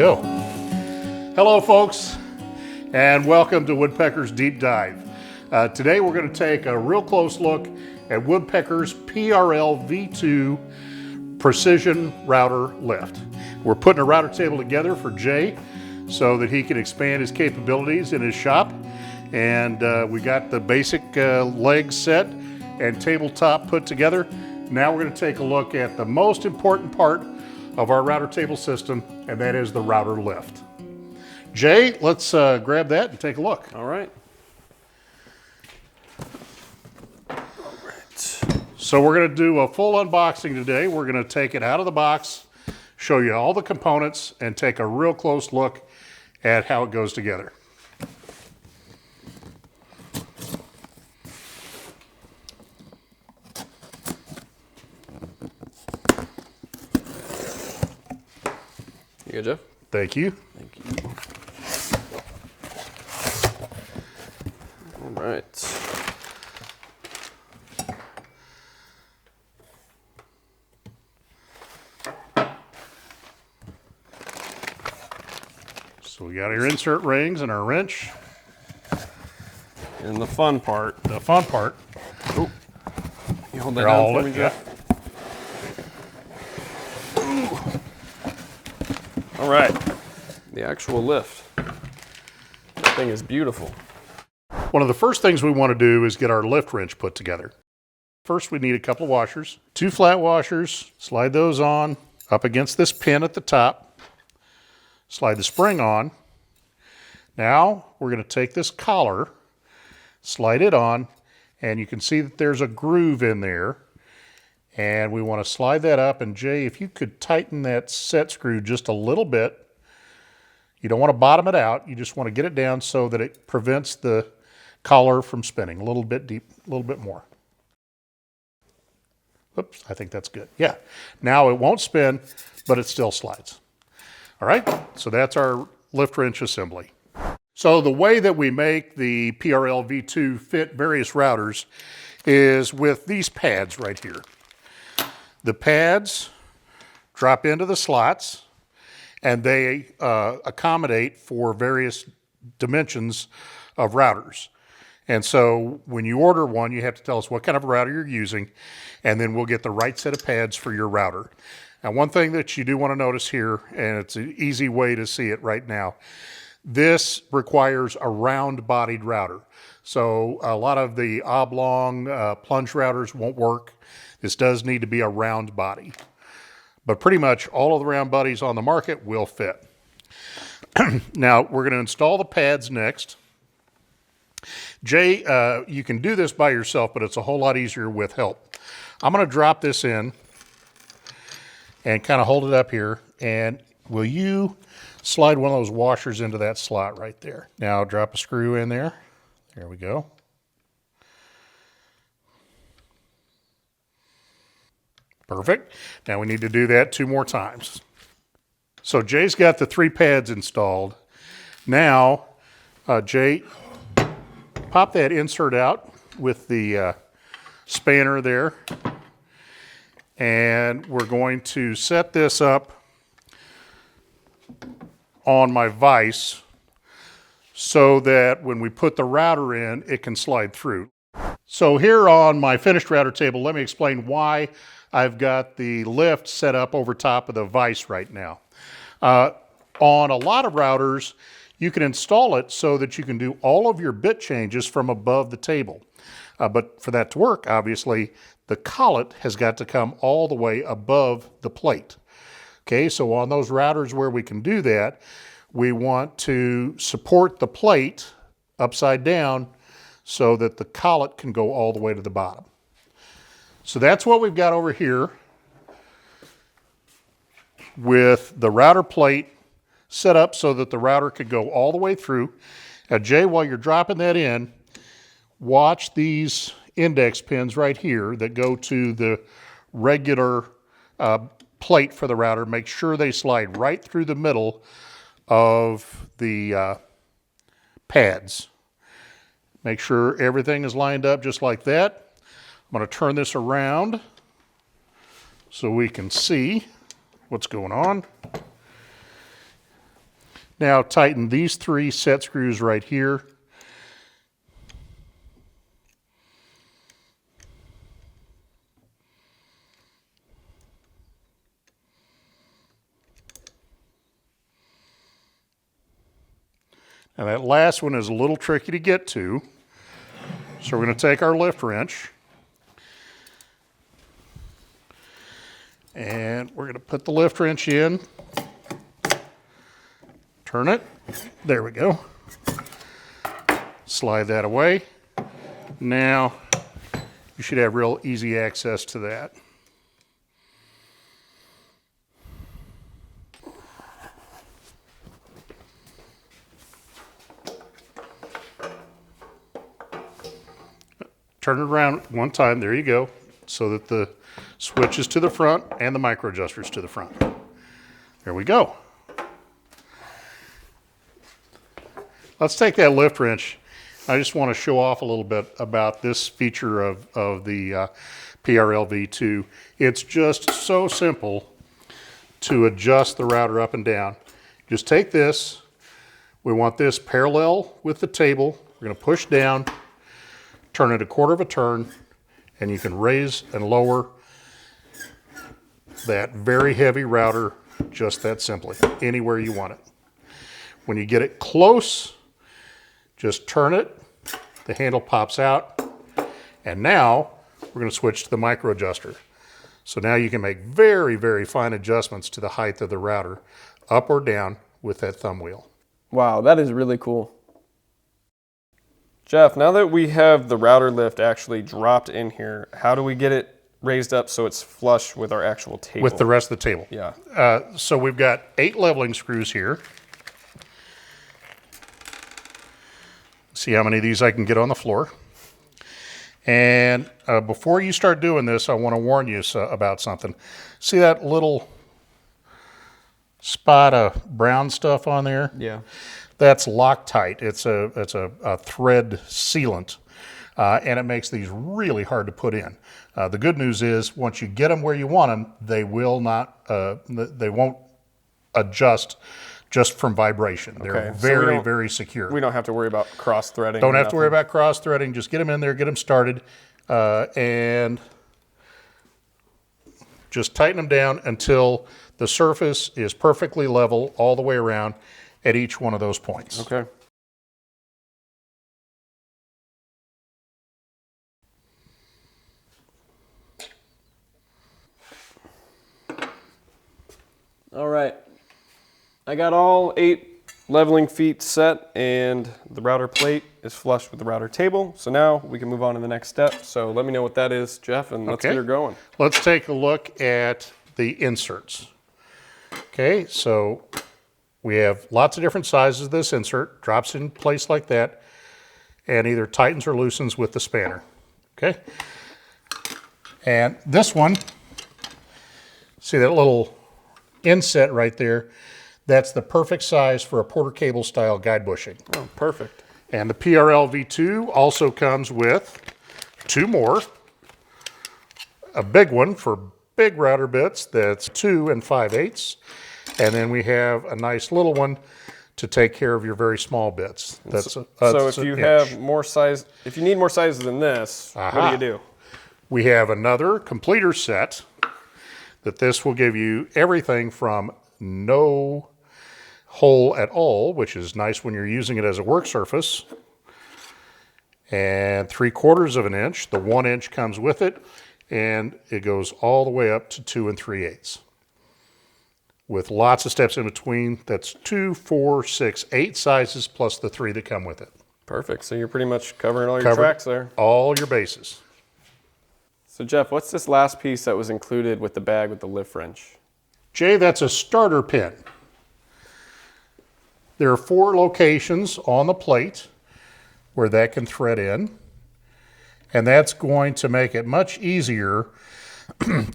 go. Hello folks, and welcome to Woodpeckers Deep Dive. Today we're going to take a real close look at Woodpeckers PRL-V2 precision router lift. We're putting a router table together for Jay so that he can expand his capabilities in his shop. And we got the basic legs set and tabletop put together. Now we're going to take a look at the most important part of our router table system, and that is the router lift. Jay, let's grab that and take a look. All right. So we're going to do a full unboxing today. We're going to take it out of the box, show you all the components, and take a real close look at how it goes together. You good, Jeff? Thank you. Thank you. All right. So we got our insert rings and our wrench. And the fun part. The fun part. Oh, you hold that down for me, Jeff? All right. The actual lift. That thing is beautiful. One of the first things we want to do is get our lift wrench put together. First, we need a couple of washers. 2 flat washers. Slide those on up against this pin at the top. Slide the spring on. Now, we're going to take this collar, slide it on, and you can see that there's a groove in there. And we want to slide that up, and Jay, if you could tighten that set screw just a little bit. You don't want to bottom it out, you just want to get it down so that it prevents the collar from spinning. A little bit deep, a little bit more. Oops, I think that's good. Yeah, now it won't spin, but it still slides. All right, so that's our lift wrench assembly. So the way that we make the PRL-V2 fit various routers is with these pads right here. The pads drop into the slots, and they accommodate for various dimensions of routers. And so when you order one, you have to tell us what kind of router you're using, and then we'll get the right set of pads for your router. Now, one thing that you do want to notice here, and it's an easy way to see it right now, this requires a round-bodied router. So a lot of the oblong plunge routers won't work. This does need to be a round body. But pretty much all of the round bodies on the market will fit. Now, we're going to install the pads next. Jay, you can do this by yourself, but it's a whole lot easier with help. I'm going to drop this in and kind of hold it up here. And will you slide one of those washers into that slot right there? Now, drop a screw in there. There we go. Perfect. Now we need to do that 2 more times. So Jay's got the 3 pads installed. Now, Jay, pop that insert out with the spanner there. And we're going to set this up on my vise so that when we put the router in, it can slide through. So here on my finished router table, let me explain why I've got the lift set up over top of the vise right now. On a lot of routers, you can install it so that you can do all of your bit changes from above the table. But for that to work, obviously, the collet has got to come all the way above the plate. Okay, so on those routers where we can do that, we want to support the plate upside down so that the collet can go all the way to the bottom. So that's what we've got over here with the router plate set up so that the router could go all the way through. Now, Jay, while you're dropping that in, watch these index pins right here that go to the regular plate for the router. Make sure they slide right through the middle of the pads. Make sure everything is lined up just like that. I'm going to turn this around so we can see what's going on. Now tighten these 3 set screws right here. Now that last one is a little tricky to get to. So we're going to take our lift wrench and we're going to put the lift wrench in, turn it, there we go, slide that away. Now you should have real easy access to that. Turn it around one time, there you go, so that the switch is to the front and the micro adjuster is to the front. There we go. Let's take that lift wrench. I just want to show off a little bit about this feature of the PRL-V2. It's just so simple to adjust the router up and down. Just take this, we want this parallel with the table, we're going to push down, turn it a quarter of a turn, and you can raise and lower that very heavy router just that simply, anywhere you want it. When you get it close, just turn it, the handle pops out, and now we're going to switch to the micro adjuster. So now you can make very, very fine adjustments to the height of the router, up or down with that thumb wheel. Wow, that is really cool. Jeff, now that we have the router lift actually dropped in here, how do we get it raised up so it's flush with our actual table? With the rest of the table. Yeah. So we've got 8 leveling screws here. See how many of these I can get on the floor. And before you start doing this, I want to warn you about something. See that little spot of brown stuff on there? Yeah. That's Loctite. It's a thread sealant, and it makes these really hard to put in. The good news is once you get them where you want them, they won't adjust just from vibration. They're very secure. We don't have to worry about cross-threading. Don't have to worry about cross-threading. Just get them in there, get them started, and just tighten them down until the surface is perfectly level all the way around at each one of those points. Okay. All right. I got all 8 leveling feet set and the router plate is flush with the router table. So now we can move on to the next step. So let me know what that is, Jeff, and let's get her going. Let's take a look at the inserts. Okay, so we have lots of different sizes of this insert, drops in place like that, and either tightens or loosens with the spanner. Okay, and this one, see that little inset right there? That's the perfect size for a Porter cable style guide bushing. Oh, perfect. And the PRL-V2 also comes with 2 more. A big one for big router bits that's 2 5/8. And then we have a nice little one to take care of your very small bits. So if you have more size, if you need more sizes than this, what do you do? We have another completer set that this will give you everything from no hole at all, which is nice when you're using it as a work surface, and 3/4 of an inch. The 1 inch comes with it, and it goes all the way up to 2 3/8. With lots of steps in between. That's 2, 4, 6, 8 sizes plus the 3 that come with it. Perfect. So you're pretty much covering all your tracks there. All your bases. So Jeff, what's this last piece that was included with the bag with the lift wrench? Jay, that's a starter pin. There are 4 locations on the plate where that can thread in, and that's going to make it much easier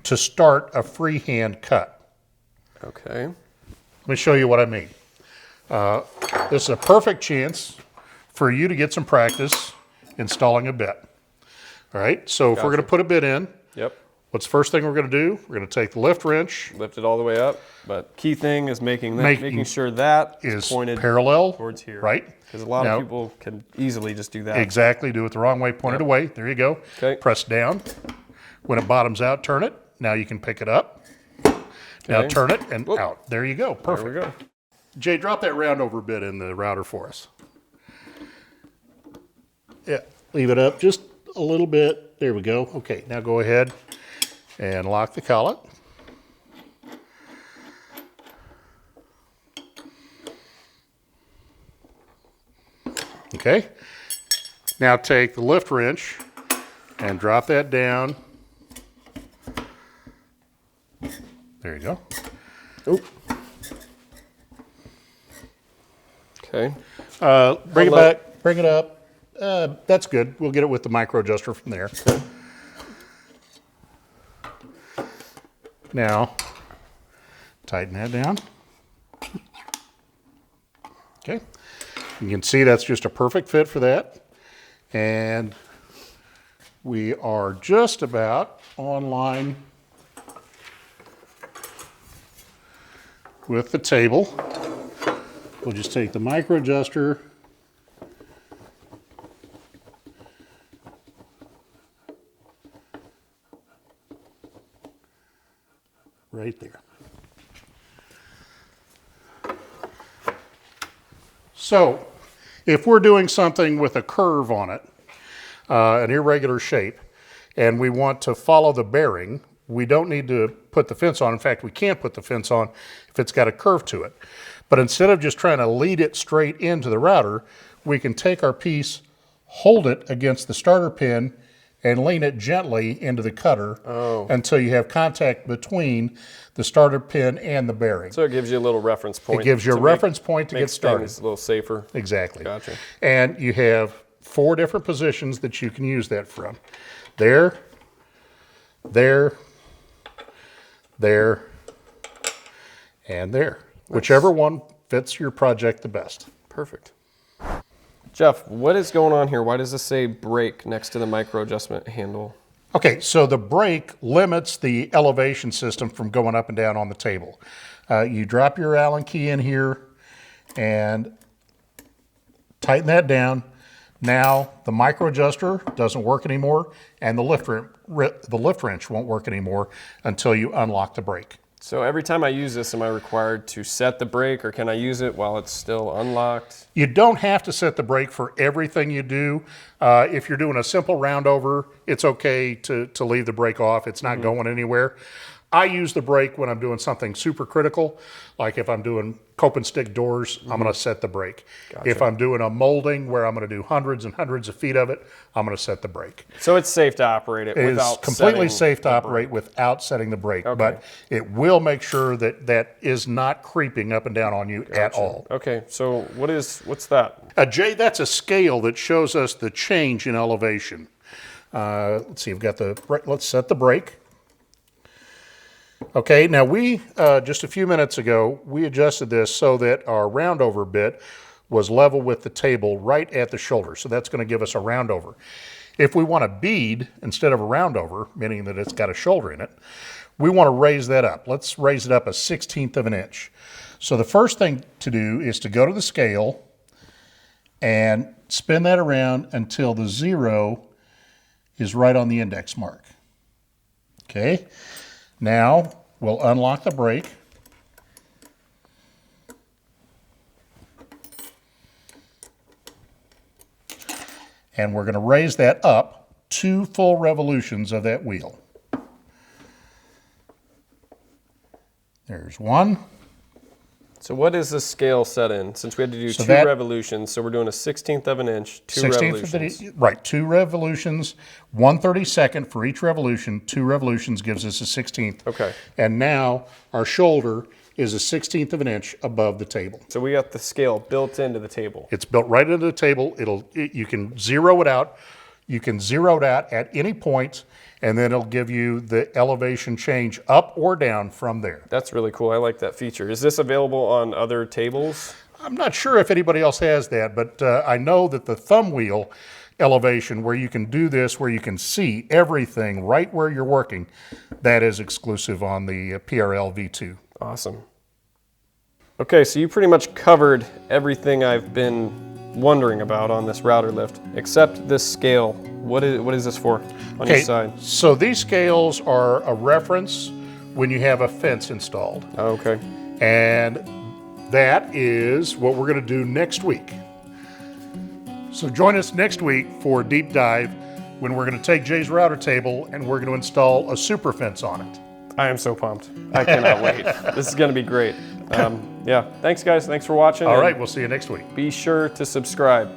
to start a freehand cut. Okay. Let me show you what I mean. This is a perfect chance for you to get some practice installing a bit. All right, so if we're going to put a bit in, What's the first thing we're going to do? We're going to take the lift wrench. Lift it all the way up. But key thing is making sure that is pointed parallel towards here. Right. Because a lot of people can easily just do that. Exactly. Do it the wrong way. Point it away. There you go. Okay. Press down. When it bottoms out, turn it. Now you can pick it up. Now turn it and out. There you go. Perfect. There we go. Jay, drop that round over bit in the router for us. Yeah, leave it up just a little bit. There we go. Okay, now go ahead and lock the collet. Okay, now take the lift wrench and drop that down. There you go. Oop. Okay. Bring it back, bring it up. That's good. We'll get it with the micro adjuster from there. Now, tighten that down. Okay. You can see that's just a perfect fit for that. And we are just about on line with the table. We'll just take the micro adjuster right there. So, if we're doing something with a curve on it, an irregular shape, and we want to follow the bearing, we don't need to put the fence on. In fact, we can't put the fence on if it's got a curve to it. But instead of just trying to lead it straight into the router, we can take our piece, hold it against the starter pin, and lean it gently into the cutter until you have contact between the starter pin and the bearing. So it gives you a little reference point. It gives you a reference point to get started. It's a little safer. Exactly. Gotcha. And you have 4 different positions that you can use that from. There, there, there, and there. Nice. Whichever one fits your project the best. Perfect. Jeff, what is going on here? Why does this say brake next to the micro adjustment handle? Okay, so the brake limits the elevation system from going up and down on the table. You drop your Allen key in here and tighten that down. Now the micro adjuster doesn't work anymore, and the lift wrench won't work anymore until you unlock the brake. So every time I use this, am I required to set the brake, or can I use it while it's still unlocked? You don't have to set the brake for everything you do. If you're doing a simple round over, it's okay to leave the brake off. It's not going anywhere. I use the brake when I'm doing something super critical, like if I'm doing cope and stick doors, I'm going to set the brake. Gotcha. If I'm doing a molding where I'm going to do hundreds and hundreds of feet of it, I'm going to set the brake. So it's safe to operate it without It's completely safe to operate without setting the brake, but it will make sure that that is not creeping up and down on you at all. Okay, so what's that? Jay, that's a scale that shows us the change in elevation. Let's see, let's set the brake. Okay, now we, just a few minutes ago, we adjusted this so that our roundover bit was level with the table right at the shoulder. So that's going to give us a roundover. If we want a bead instead of a roundover, meaning that it's got a shoulder in it, we want to raise that up. Let's raise it up 1/16 of an inch. So the first thing to do is to go to the scale and spin that around until the 0 is right on the index mark. Okay. Now, we'll unlock the brake. And we're going to raise that up 2 full revolutions of that wheel. There's 1. So what is the scale set in? Since we had to do 2 revolutions, so we're doing 1/16 of an inch, 2 revolutions. Right, 2 revolutions, 1/32 for each revolution. 2 revolutions gives us 1/16. Okay. And now our shoulder is 1/16 of an inch above the table. So we got the scale built into the table. It's built right into the table. You can zero it out. You can zero it out at any point, and then it'll give you the elevation change up or down from there. That's really cool. I like that feature. Is this available on other tables? I'm not sure if anybody else has that, but I know that the thumb wheel elevation where you can do this, where you can see everything right where you're working, that is exclusive on the PRL-V2. Awesome. Okay, so you pretty much covered everything I've been wondering about on this router lift, except this scale. What is this for on each side? So these scales are a reference when you have a fence installed. Oh, okay. And that is what we're going to do next week. So join us next week for a deep dive when we're going to take Jay's router table and we're going to install a super fence on it. I am so pumped. I cannot wait. This is going to be great. Yeah, thanks guys. Thanks for watching. All right, we'll see you next week. Be sure to subscribe.